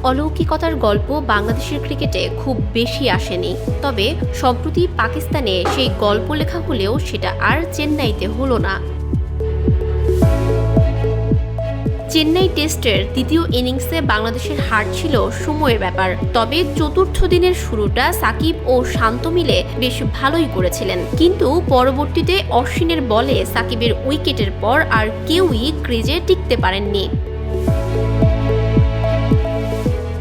অলৌকিকতার গল্প বাংলাদেশের ক্রিকেটে খুব বেশি আসেনি। তবে সম্প্রতি পাকিস্তানে সেই গল্প লেখা হলেও সেটা আর চেন্নাইতে হলো না। চেন্নাই টেস্টের দ্বিতীয় ইনিংসে বাংলাদেশের হার ছিল সময়ের ব্যাপার। তবে চতুর্থ দিনের শুরুটা সাকিব ও শান্ত মিলে বেশ ভালোই করেছিলেন, কিন্তু পরবর্তীতে অশ্বিনের বলে সাকিবের উইকেটের পর আর কেউই ক্রিজে টিকতে পারেননি।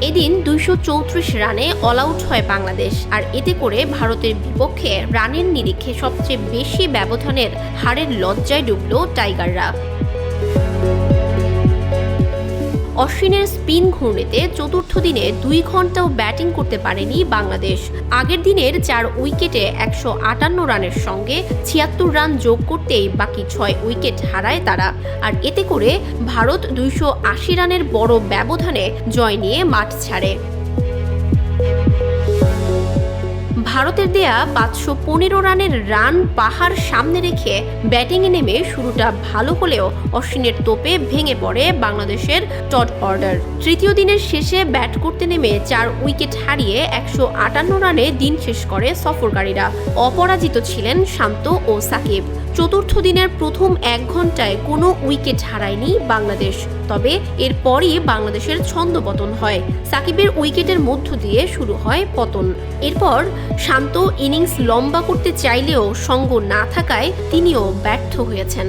এদিন 234 রানে অল আউট হয় বাংলাদেশ, আর এতে করে ভারতের বিপক্ষে রানের নিরিখে সবচেয়ে বেশি ব্যবধানের হারের লজ্জায় ডুবল টাইগাররা। অশ্বিনের স্পিন ঘূর্ণিতে চতুর্থ দিনে 2 ঘন্টাও ব্যাটিং করতে পারেনি বাংলাদেশ। আগের দিনের 4 উইকেটে 158 রানের সঙ্গে 76 রান যোগ করতেই বাকি 6 উইকেট হারায় তারা, আর এতে করে ভারত 280 রানের বড় ব্যবধানে জয় নিয়ে মাঠ ছাড়ে। ভারতের দেয়া 515 রানের রান পাহাড় সামনে রেখে ব্যাটিংয়ে নেমে শুরুটা ভালো হলেও অশ্বিনের তোপে ভেঙে পড়ে বাংলাদেশের টড অর্ডার। তৃতীয় দিনের শেষে ব্যাট করতে নেমে 4 উইকেট হারিয়ে 158 রানে দিন শেষ করে সফরকারীরা। অপরাজিত ছিলেন শান্ত ও সাকিব। চতুর্থ দিনের প্রথম 1 ঘন্টায় কোনো উইকেট হারায়নি বাংলাদেশ। তবে এরপরই বাংলাদেশের ছন্দপতন হয়। সাকিবের উইকেটের মধ্য দিয়ে শুরু হয় পতন। এরপর শান্ত ইনিংস লম্বা করতে চাইলেও সঙ্গ না থাকায় তিনিও ব্যর্থ হয়েছেন।